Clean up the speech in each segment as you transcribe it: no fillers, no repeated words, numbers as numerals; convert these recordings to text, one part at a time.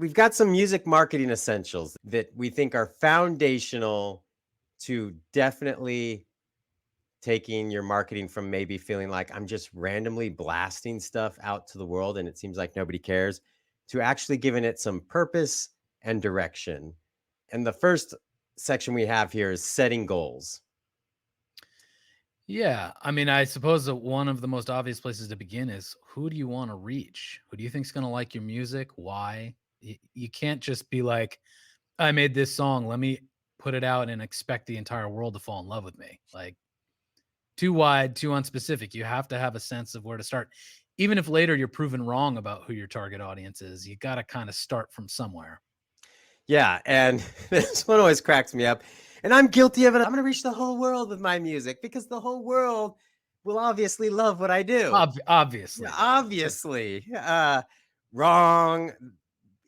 we've got some music marketing essentials that we think are foundational to definitely taking your marketing from maybe feeling like I'm just randomly blasting stuff out to the world and it seems like nobody cares, to actually giving it some purpose and direction. And the first section we have here is setting goals. Yeah, I mean, I suppose that one of the most obvious places to begin is who do you want to reach? Who do you think's going to like your music? Why? You can't just be like, I made this song, let me put it out and expect the entire world to fall in love with me. Like too wide, too unspecific. You have to have a sense of where to start. Even if later you're proven wrong about who your target audience is, you got to kind of start from somewhere. Yeah, and this one always cracks me up. And I'm guilty of it. I'm going to reach the whole world with my music because the whole world will obviously love what I do. Obviously, though. Obviously. Wrong.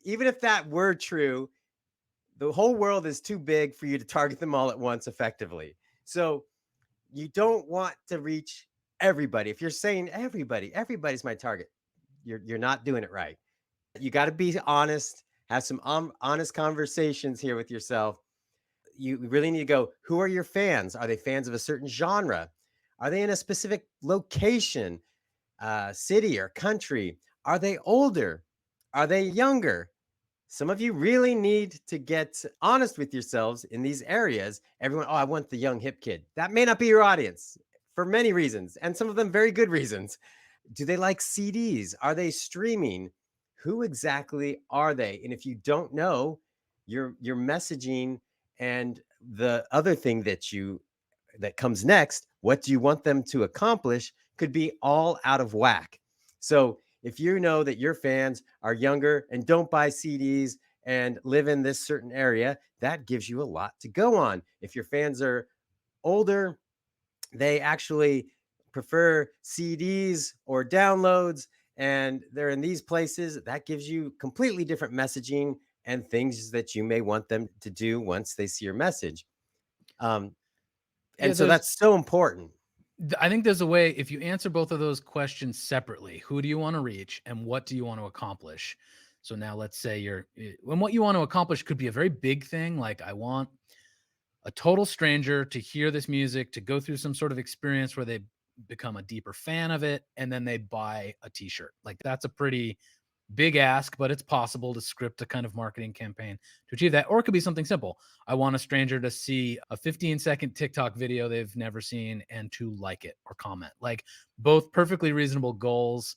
Even if that were true, the whole world is too big for you to target them all at once effectively. So you don't want to reach everybody. If you're saying everybody's my target, you're not doing it right. You got to be honest, have some honest conversations here with yourself. You really need to go, who are your fans? Are they fans of a certain genre? Are they in a specific location, city, or country? Are they older? Are they younger? Some of you really need to get honest with yourselves in these areas. Everyone, oh, I want the young hip kid. That may not be your audience for many reasons, and some of them very good reasons. Do they like CDs? Are they streaming? Who exactly are they? And if you don't know, your messaging and the other thing that comes next, what do you want them to accomplish, could be all out of whack. So if you know that your fans are younger and don't buy CDs and live in this certain area, that gives you a lot to go on. If your fans are older, they actually prefer CDs or downloads, and they're in these places, that gives you completely different messaging and things that you may want them to do once they see your message. Um, Yeah, and so that's so important. I think there's a way if you answer both of those questions separately, who do you want to reach and what do you want to accomplish? So now let's say and what you want to accomplish could be a very big thing. Like I want a total stranger to hear this music, to go through some sort of experience where they become a deeper fan of it and then they buy a t-shirt. Like that's a pretty big ask, but it's possible to script a kind of marketing campaign to achieve that. Or it could be something simple. I want a stranger to see a 15-second TikTok video they've never seen and to like it or comment. Like both perfectly reasonable goals,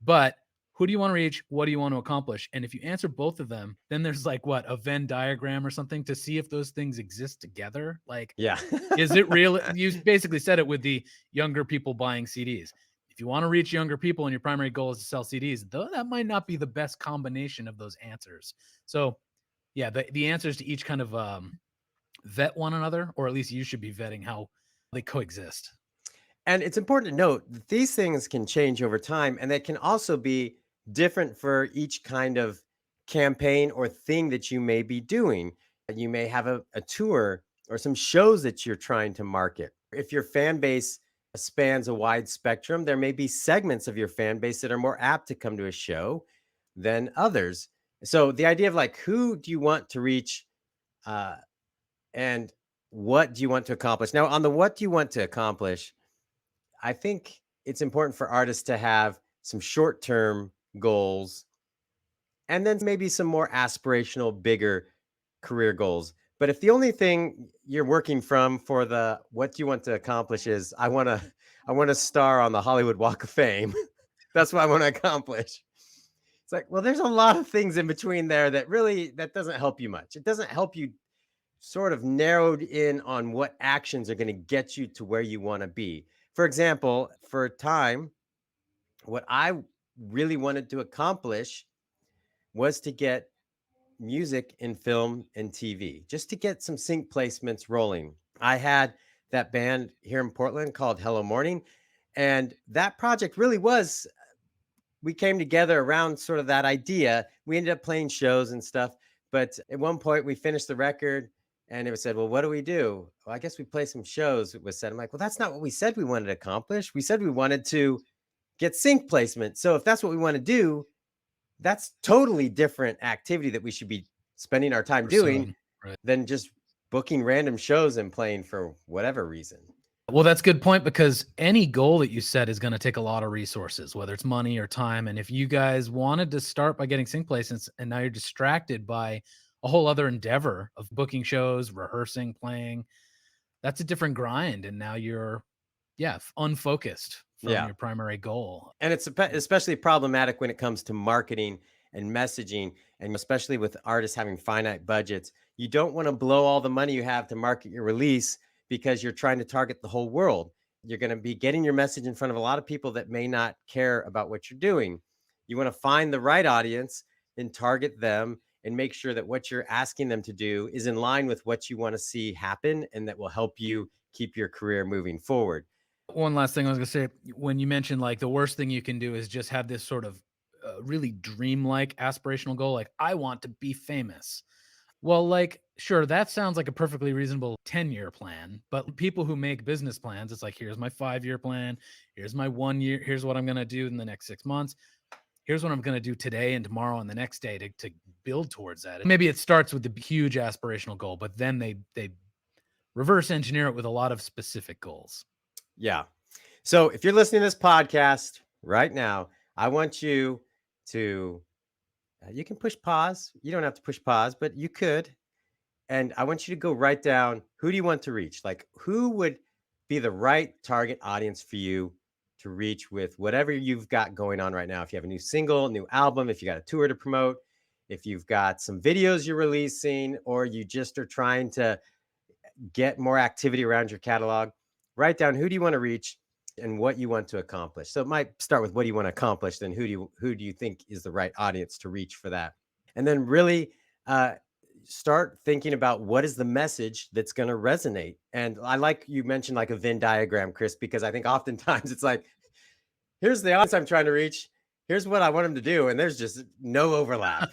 but who do you want to reach? What do you want to accomplish? And if you answer both of them, then there's like what, a Venn diagram or something to see if those things exist together. Like, Yeah. is it real? You basically said it with the younger people buying CDs. If you want to reach younger people and your primary goal is to sell CDs, though that might not be the best combination of those answers. So yeah, the answers to each kind of vet one another, or at least you should be vetting how they coexist. And it's important to note that these things can change over time and they can also be different for each kind of campaign or thing that you may be doing. You may have a tour or some shows that you're trying to market. If your fan base spans a wide spectrum, there may be segments of your fan base that are more apt to come to a show than others. So the idea of like, who do you want to reach, uh, and what do you want to accomplish? Now, on the what do you want to accomplish, I think it's important for artists to have some short-term goals and then maybe some more aspirational, bigger career goals. But if the only thing you're working from for the what do you want to accomplish is I want to star on the Hollywood Walk of Fame. That's what I want to accomplish. It's like, well, there's a lot of things in between there that doesn't help you much. It doesn't help you sort of narrowed in on what actions are going to get you to where you want to be. For example, for a time, what I really wanted to accomplish was to get music in film and TV, just to get some sync placements rolling. I had that band here in Portland called Hello Morning, and that project really was, we came together around sort of that idea. We ended up playing shows and stuff, but at one point we finished the record and it was said, well, what do we do? Well, I guess we play some shows. It was said, I'm like, well, that's not what we said we wanted to accomplish. We said we wanted to get sync placement. So if that's what we want to do, That's totally different activity that we should be spending our time doing Pursuing, right. than just booking random shows and playing for whatever reason. Well, that's a good point because any goal that you set is going to take a lot of resources, whether it's money or time. And if you guys wanted to start by getting sync placements and now you're distracted by a whole other endeavor of booking shows, rehearsing, playing, that's a different grind. And now you're, yeah, unfocused from Yeah. your primary goal. And it's especially problematic when it comes to marketing and messaging, and especially with artists having finite budgets. You don't want to blow all the money you have to market your release because you're trying to target the whole world. You're going to be getting your message in front of a lot of people that may not care about what you're doing. You want to find the right audience and target them and make sure that what you're asking them to do is in line with what you want to see happen and that will help you keep your career moving forward. One last thing I was gonna say, when you mentioned like the worst thing you can do is just have this sort of really dreamlike aspirational goal, like I want to be famous. Well, like, sure, that sounds like a perfectly reasonable 10-year plan, but people who make business plans, it's like, here's my 5-year plan, here's my 1 year, here's what I'm gonna do in the next 6 months, here's what I'm gonna do today and tomorrow and the next day to build towards that. Maybe it starts with the huge aspirational goal, but then they reverse engineer it with a lot of specific goals. Yeah. So if you're listening to this podcast right now, I want you to, you can push pause. You don't have to push pause, but you could. And I want you to go write down, who do you want to reach? Like, who would be the right target audience for you to reach with whatever you've got going on right now? If you have a new single, new album, if you got a tour to promote, if you've got some videos you're releasing, or you just are trying to get more activity around your catalog, write down who do you want to reach and what you want to accomplish. So it might start with what do you want to accomplish, then who do you think is the right audience to reach for that? And then really uh, start thinking about what is the message that's going to resonate. And I like you mentioned like a Venn diagram, Chris, because I think oftentimes it's like, here's the audience I'm trying to reach. Here's what I want them to do. And there's just no overlap.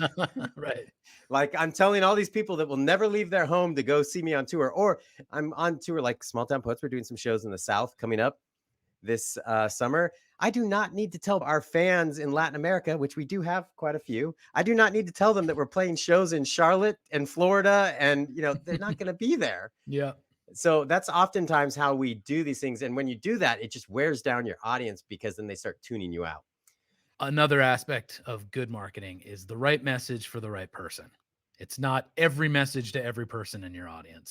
Right. Like I'm telling all these people that will never leave their home to go see me on tour, or I'm on tour like Small Town Poets. We're doing some shows in the South coming up this summer. I do not need to tell our fans in Latin America, which we do have quite a few. I do not need to tell them that we're playing shows in Charlotte and Florida, and they're not going to be there. Yeah. So that's oftentimes how we do these things. And when you do that, it just wears down your audience because then they start tuning you out. Another aspect of good marketing is the right message for the right person. It's not every message to every person in your audience.